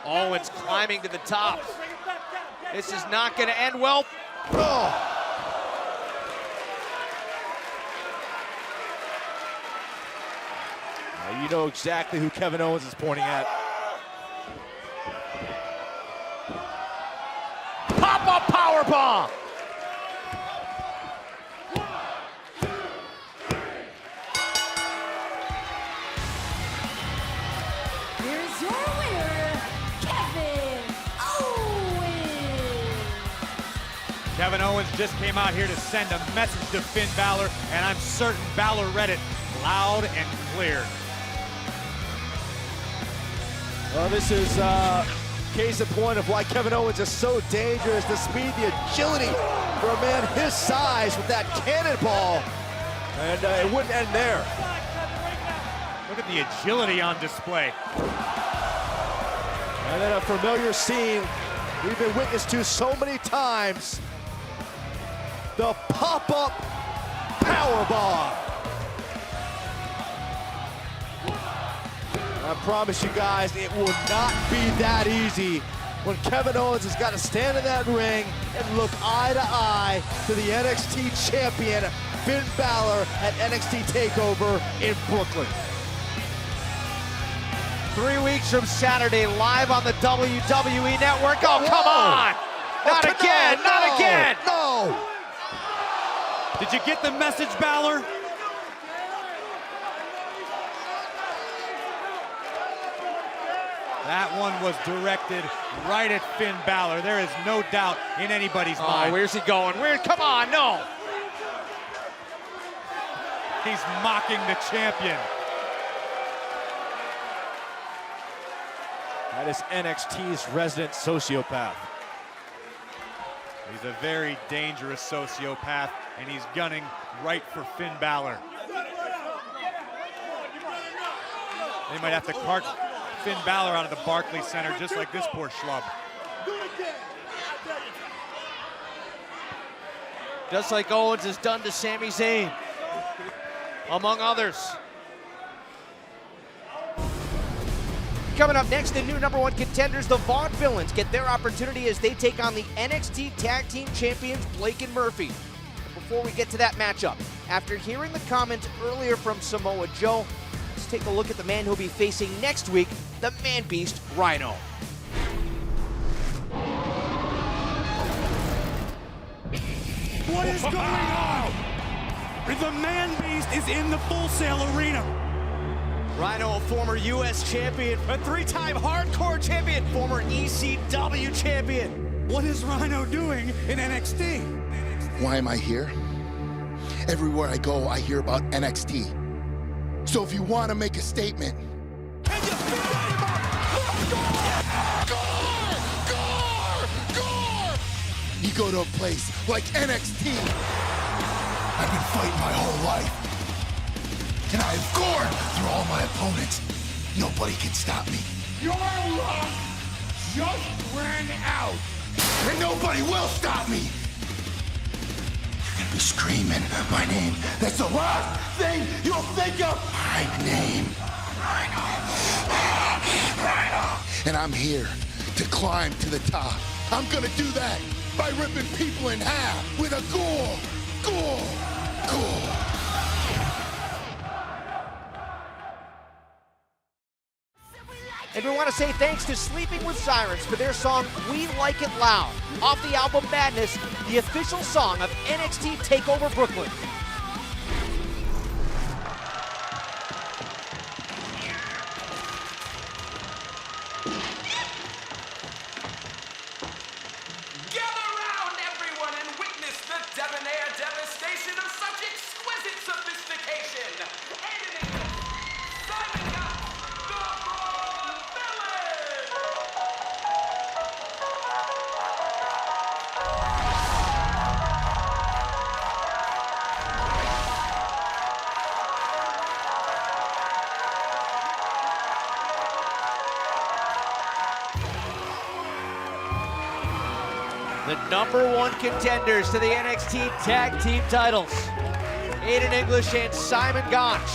[SPEAKER 1] Owens climbing to the top. This is not going to end well.
[SPEAKER 4] Oh. Now you know exactly who Kevin Owens is pointing at.
[SPEAKER 1] Pop-up powerbomb.
[SPEAKER 2] Here's your winner, Kevin Owens.
[SPEAKER 5] Kevin Owens just came out here to send a message to Finn Balor, and I'm certain Balor read it loud and clear.
[SPEAKER 4] Well, this is case in point of why Kevin Owens is so dangerous. The speed, the agility for a man his size with that cannonball. And it wouldn't end there.
[SPEAKER 5] Look at the agility on display.
[SPEAKER 4] And then a familiar scene we've been witness to so many times. The pop-up powerbomb. I promise you guys, it will not be that easy when Kevin Owens has got to stand in that ring and look eye to eye to the NXT champion, Finn Balor, at NXT TakeOver in Brooklyn.
[SPEAKER 1] 3 weeks from Saturday, live on the WWE Network. Oh, come on! Not again, not again!
[SPEAKER 4] No!
[SPEAKER 5] Did you get the message, Balor? That one was directed right at Finn Balor. There is no doubt in anybody's mind.
[SPEAKER 1] Where's he going? Come on, no!
[SPEAKER 5] He's mocking the champion.
[SPEAKER 4] That is NXT's resident sociopath.
[SPEAKER 5] He's a very dangerous sociopath, and he's gunning right for Finn Balor. They might have to cart Finn Balor out of the Barclays Center just like this poor schlub.
[SPEAKER 1] Just like Owens has done to Sami Zayn, among others. Coming up next, the new #1 contenders, the Vaudevillains, get their opportunity as they take on the NXT Tag Team Champions, Blake and Murphy. Before we get to that matchup, after hearing the comments earlier from Samoa Joe, let's take a look at the man who'll be facing next week, the Man Beast, Rhyno.
[SPEAKER 3] What is going on? The Man Beast is in the Full Sail Arena.
[SPEAKER 1] Rhyno, a former U.S. champion, a 3-time hardcore champion, former ECW champion.
[SPEAKER 3] What is Rhyno doing in NXT?
[SPEAKER 17] Why am I here? Everywhere I go, I hear about NXT. So if you want to make a statement,
[SPEAKER 3] Can you feel
[SPEAKER 17] you go to a place like NXT. I've been fighting my whole life. And I have gored through all my opponents. Nobody can stop me.
[SPEAKER 3] Your luck just ran out.
[SPEAKER 17] And nobody will stop me. You're gonna be screaming my name. That's the last thing you'll think of. My name. Rhyno. Rhyno. And I'm here to climb to the top. I'm gonna do that. by ripping people in half with a gore.
[SPEAKER 1] And we want to say thanks to Sleeping with Sirens for their song We Like It Loud, off the album Madness, the official song of NXT TakeOver Brooklyn.
[SPEAKER 6] Gather round, everyone, and witness the debonair devastation of such exquisite sophistication. Editing Simon Cass, the Vaudevillains!
[SPEAKER 1] The #1 contenders to the NXT Tag Team titles, Aiden English and Simon Gotch.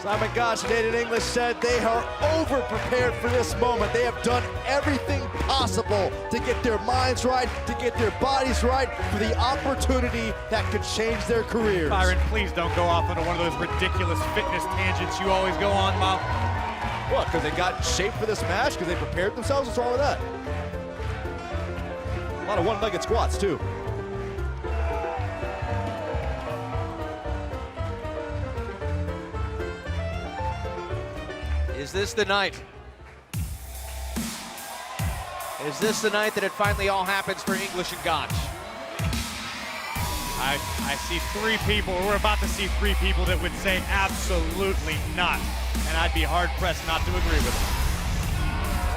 [SPEAKER 4] Simon Gotch and Aiden English said they are over-prepared for this moment. They have done everything possible to get their minds right, to get their bodies right, for the opportunity that could change their careers.
[SPEAKER 5] Byron, please don't go off into one of those ridiculous fitness tangents you always go on, Mo.
[SPEAKER 4] What, because they got in shape for this match? Because they prepared themselves? What's wrong with that? A lot of one-legged squats, too.
[SPEAKER 1] Is this the night? Is this the night that it finally all happens for English and Gotch?
[SPEAKER 5] I see three people, we're about to see three people that would say absolutely not. And I'd be hard-pressed not to agree with them.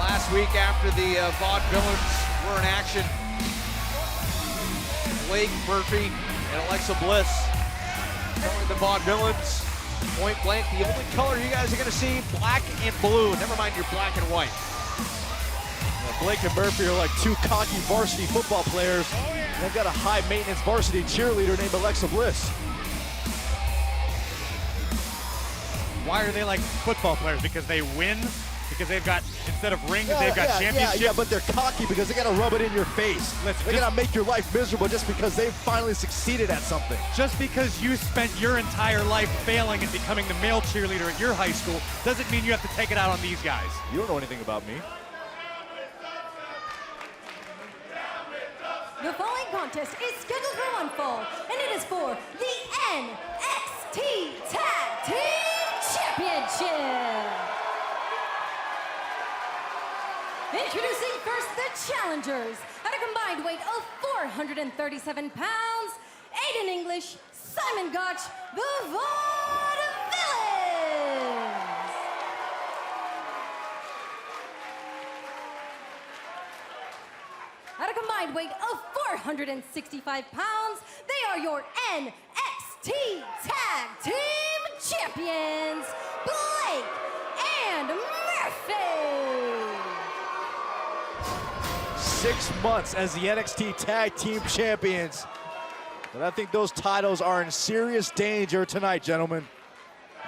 [SPEAKER 1] Last week after the Vaudevillains were in action, Blake Murphy and Alexa Bliss telling the Vaudevillains point blank, the only color you guys are going to see, black and blue. Never mind your black and white.
[SPEAKER 4] Blake and Murphy are like two cocky varsity football players. They've got a high-maintenance varsity cheerleader named Alexa Bliss.
[SPEAKER 5] Why are they like football players? Because they win? Because they've got, instead of rings, they've got championships?
[SPEAKER 4] Yeah, but they're cocky because they got to rub it in your face. They got to make your life miserable just because they've finally succeeded at something.
[SPEAKER 5] Just because you spent your entire life failing and becoming the male cheerleader at your high school doesn't mean you have to take it out on these guys.
[SPEAKER 4] You don't know anything about me.
[SPEAKER 2] The following contest is scheduled for one fall, and it is for the NXT Tag Team Championship. Introducing first the challengers at a combined weight of 437 pounds, Aiden English, Simon Gotch, the Vaudevillains. At a combined weight of 465 pounds, they are your NXT Tag Team Champions, Blake and Murphy.
[SPEAKER 4] 6 months as the NXT Tag Team Champions. But I think those titles are in serious danger tonight, gentlemen.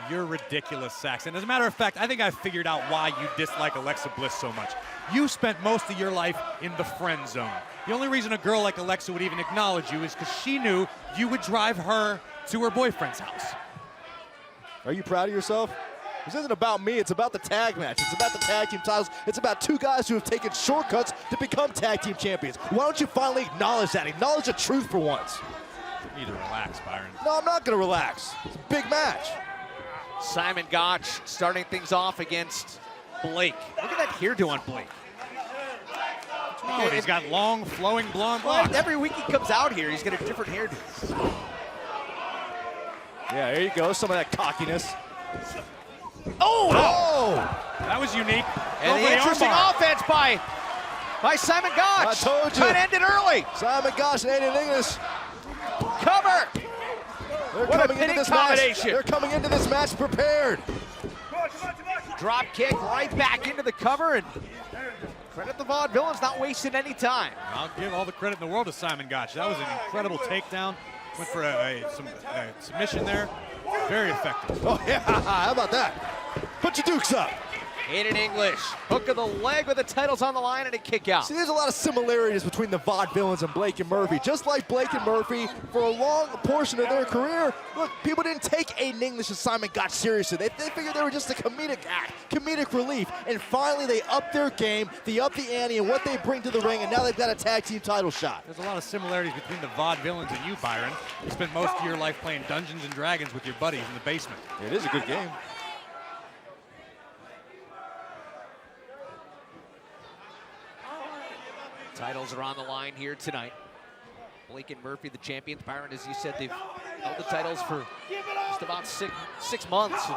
[SPEAKER 5] You're ridiculous, Saxon. As a matter of fact, I think I figured out why you dislike Alexa Bliss so much. You spent most of your life in the friend zone. The only reason a girl like Alexa would even acknowledge you is because she knew you would drive her to her boyfriend's house.
[SPEAKER 4] Are you proud of yourself? This isn't about me, it's about the tag match. It's about the tag team titles. It's about two guys who have taken shortcuts to become tag team champions. Why don't you finally acknowledge that? Acknowledge the truth for once.
[SPEAKER 5] You need to relax, Byron.
[SPEAKER 4] No, I'm not gonna relax. It's a big match.
[SPEAKER 1] Simon Gotch starting things off against Blake. Look at that hairdo on Blake.
[SPEAKER 5] Oh, he's got long, flowing blonde locks.
[SPEAKER 1] Every week he comes out here, he's got a different hairdo.
[SPEAKER 4] Yeah, there you go, some of that cockiness.
[SPEAKER 1] Oh!
[SPEAKER 5] That was unique.
[SPEAKER 1] And the interesting offense by Simon Gotch.
[SPEAKER 4] I told you.
[SPEAKER 1] Cut ended early.
[SPEAKER 4] Simon Gotch and Aiden English.
[SPEAKER 1] Cover.
[SPEAKER 4] They're coming into this match. They're coming into this match prepared.
[SPEAKER 1] Drop kick right back into the cover, and credit the Vaudevillains not wasting any time.
[SPEAKER 5] I'll give all the credit in the world to Simon Gotch. That was an incredible takedown. Went for a submission there. Very effective.
[SPEAKER 4] Oh, yeah. How about that? Put your dukes up.
[SPEAKER 1] Aiden English, hook of the leg with the titles on the line and a kick out.
[SPEAKER 4] See, there's a lot of similarities between the Vaudevillains and Blake and Murphy. Just like Blake and Murphy, for a long portion of their career, look, people didn't take Aiden English assignment got seriously. They figured they were just a comedic act, comedic relief. And finally, they upped their game, they upped the ante and what they bring to the ring, and now they've got a tag team title shot.
[SPEAKER 5] There's a lot of similarities between the Vaudevillains and you, Byron. You spent most of your life playing Dungeons and Dragons with your buddies in the basement.
[SPEAKER 4] It is a good game.
[SPEAKER 1] Titles are on the line here tonight. Blake and Murphy, the champions. Byron, as you said, they've held the titles for just about six months. Think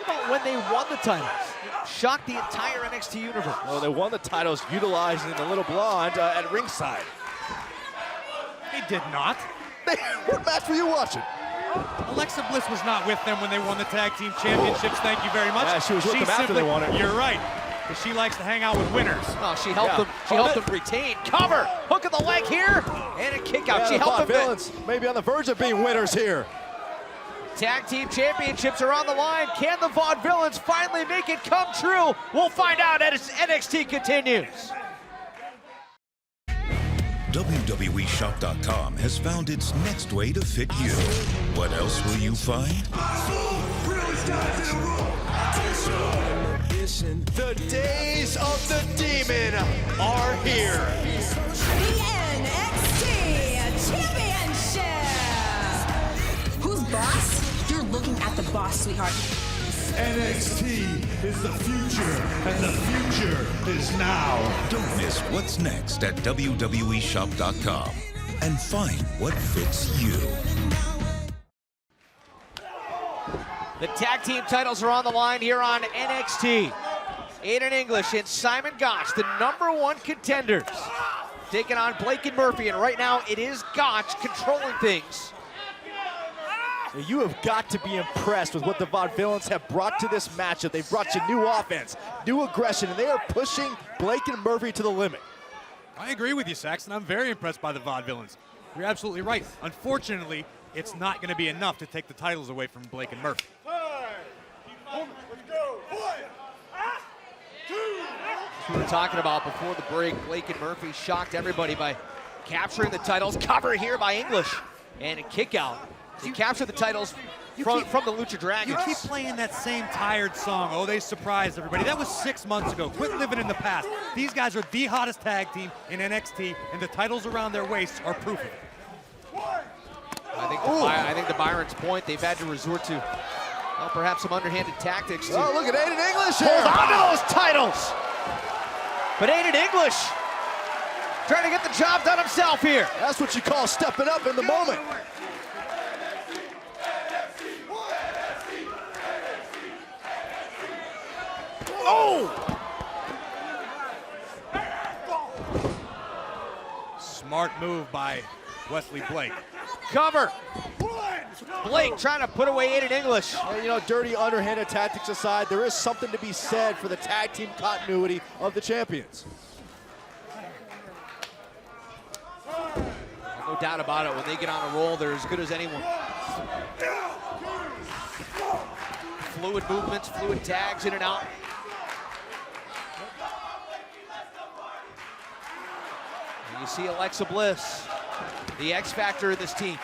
[SPEAKER 1] about when they won the titles. Shocked the entire NXT universe.
[SPEAKER 4] Well, they won the titles utilizing the little blonde at ringside.
[SPEAKER 5] They did not.
[SPEAKER 4] What match were you watching?
[SPEAKER 5] Alexa Bliss was not with them when they won the tag team championships. Thank you very much.
[SPEAKER 4] Yeah, she was with them after they won it.
[SPEAKER 5] You're right. Because she likes to hang out with winners.
[SPEAKER 1] Oh, she helped them. She helped them retain. Cover. Hook of the leg here, and a kick out.
[SPEAKER 4] Yeah,
[SPEAKER 1] she helped them.
[SPEAKER 4] Vaudevillains maybe on the verge of being winners here.
[SPEAKER 1] Tag team championships are on the line. Can the Vaudevillains finally make it come true? We'll find out as NXT continues.
[SPEAKER 20] WWEshop.com has found its next way to fit you. What else will you find?
[SPEAKER 4] The days of the demon are here.
[SPEAKER 2] The NXT Championship.
[SPEAKER 12] Who's boss? You're looking at the boss, sweetheart.
[SPEAKER 3] NXT is the future, and the future is now.
[SPEAKER 20] Don't miss what's next at WWEshop.com and find what fits you.
[SPEAKER 1] The tag team titles are on the line here on NXT. Aiden English and Simon Gotch, the #1 contenders, taking on Blake and Murphy, and right now it is Gotch controlling things.
[SPEAKER 4] You have got to be impressed with what the Vaudevillains have brought to this matchup. They've brought you new offense, new aggression, and they are pushing Blake and Murphy to the limit.
[SPEAKER 5] I agree with you, Saxton. I'm very impressed by the Vaudevillains. You're absolutely right. Unfortunately, it's not going to be enough to take the titles away from Blake and Murphy.
[SPEAKER 1] As we were talking about before the break, Blake and Murphy shocked everybody by capturing the titles. Cover here by English, and a kick out. They captured the titles from the Lucha Dragons.
[SPEAKER 5] You keep playing that same tired song. Oh, they surprised everybody. That was 6 months ago. Quit living in the past. These guys are the hottest tag team in NXT, and the titles around their waists are proof of it.
[SPEAKER 1] I think to Byron's point, they've had to resort to perhaps some underhanded tactics.
[SPEAKER 4] Oh, look at Aiden English here.
[SPEAKER 1] Hold on to those titles. But Aiden English trying to get the job done himself here.
[SPEAKER 4] That's what you call stepping up in the moment.
[SPEAKER 1] Oh!
[SPEAKER 5] Smart move by Wesley Blake.
[SPEAKER 1] Cover. Blake trying to put away Aiden English.
[SPEAKER 4] And, you know, dirty underhanded tactics aside, there is something to be said for the tag team continuity of the champions.
[SPEAKER 1] No doubt about it. When they get on a roll, they're as good as anyone. Fluid movements, fluid tags in and out. And you see Alexa Bliss, the X factor in this team.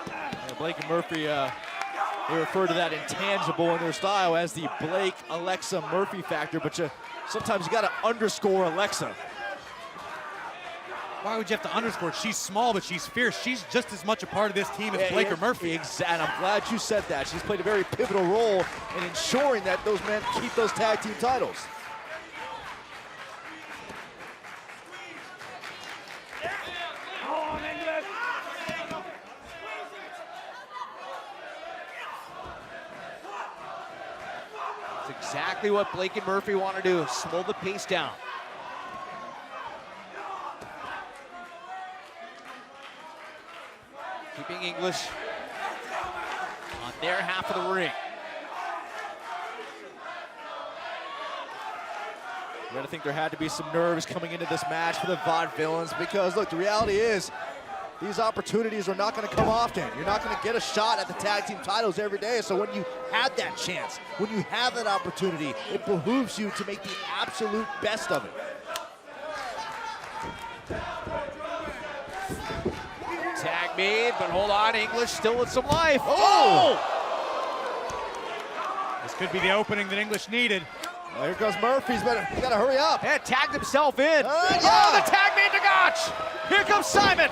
[SPEAKER 4] Yeah, Blake and Murphy, they refer to that intangible in their style as the Blake-Alexa-Murphy factor, but sometimes you got to underscore Alexa.
[SPEAKER 5] Why would you have to underscore it? She's small, but she's fierce. She's just as much a part of this team as Blake or Murphy.
[SPEAKER 4] Exactly. I'm glad you said that. She's played a very pivotal role in ensuring that those men keep those tag team titles.
[SPEAKER 1] It's exactly what Blake and Murphy want to do, slow the pace down. Keeping English on their half of the ring.
[SPEAKER 4] I think there had to be some nerves coming into this match for the Vaudevillains because, look, the reality is these opportunities are not going to come often. You're not going to get a shot at the tag team titles every day. So when you have that chance, when you have that opportunity, it behooves you to make the absolute best of it.
[SPEAKER 1] Tag made, but hold on, English still with some life.
[SPEAKER 5] Oh! This could be the opening that English needed.
[SPEAKER 4] Well, here goes Murphy. He's got to hurry up.
[SPEAKER 1] Yeah, tagged himself in.
[SPEAKER 4] Yeah.
[SPEAKER 1] Oh, the tag made to Gotch. Here comes Simon.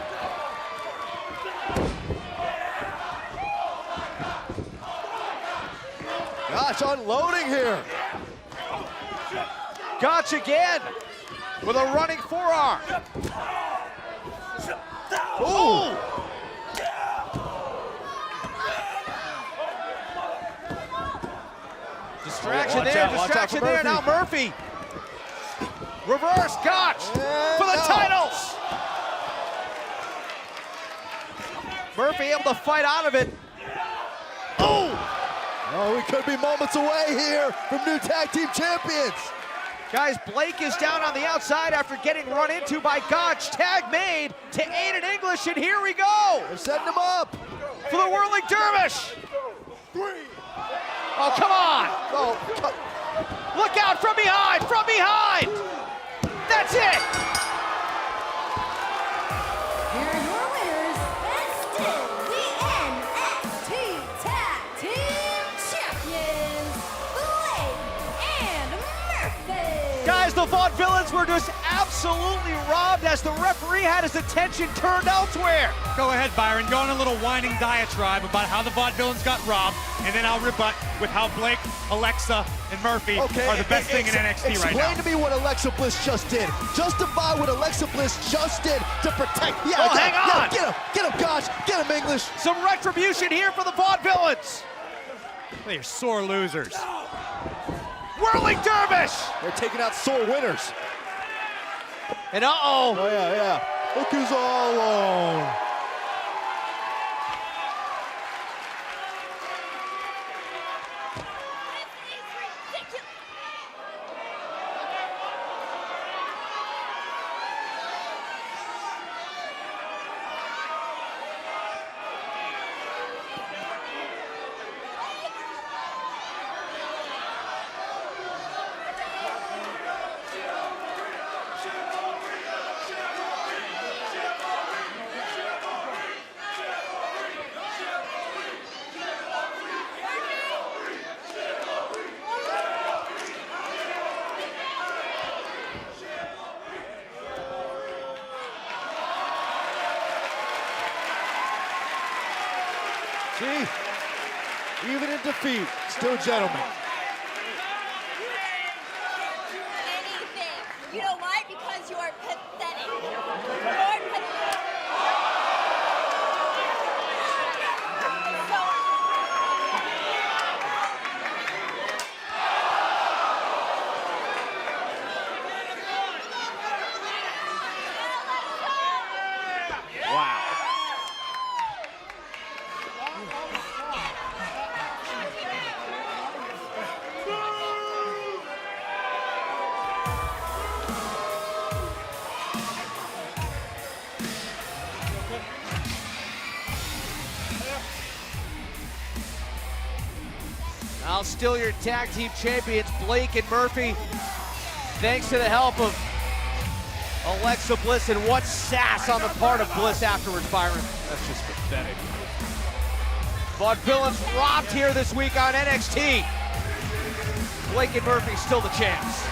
[SPEAKER 4] Gotch unloading here.
[SPEAKER 1] Gotch again with a running forearm.
[SPEAKER 4] Ooh.
[SPEAKER 1] Distraction there, distraction there. Now Murphy. Reverse Gotch for the titles. Murphy able to fight out of it.
[SPEAKER 4] Oh, we could be moments away here from new tag team champions.
[SPEAKER 1] Guys, Blake is down on the outside after getting run into by Gotch. Tag made to Aiden English, and here we go.
[SPEAKER 4] They're setting him up
[SPEAKER 1] for the whirling dervish. Oh, come on.
[SPEAKER 4] Oh,
[SPEAKER 1] look out from behind, from behind. That's it.
[SPEAKER 2] Here are your winners, and still the NXT Tag Team Champions, Blake and Murphy.
[SPEAKER 1] Guys, the Vaudevillains were just absolutely robbed as the referee had his attention turned elsewhere.
[SPEAKER 5] Go ahead, Byron. Go on a little whining diatribe about how the Vaudevillains got robbed, and then I'll rebut with how Blake, Alexa, and Murphy are the best thing in NXT right now.
[SPEAKER 4] Explain to me what Alexa Bliss just did. Justify what Alexa Bliss just did to protect. Yeah,
[SPEAKER 1] oh, hang on.
[SPEAKER 4] Get him, Gotch. Get him, English.
[SPEAKER 1] Some retribution here for the Vaudevillains.
[SPEAKER 5] They're sore losers.
[SPEAKER 1] Whirling dervish.
[SPEAKER 4] They're taking out sore winners.
[SPEAKER 1] And uh-oh.
[SPEAKER 4] Oh, yeah. Look who's all alone. See, even in defeat, still gentlemen.
[SPEAKER 8] Anything. You know why? Because you are pathetic. You're pathetic.
[SPEAKER 1] Wow. Now still your tag team champions, Blake and Murphy. Thanks to the help of Alexa Bliss, and what sass on the part of Bliss afterwards, Byron.
[SPEAKER 5] That's just pathetic.
[SPEAKER 1] Vaudevillains robbed here this week on NXT. Blake and Murphy still the champs.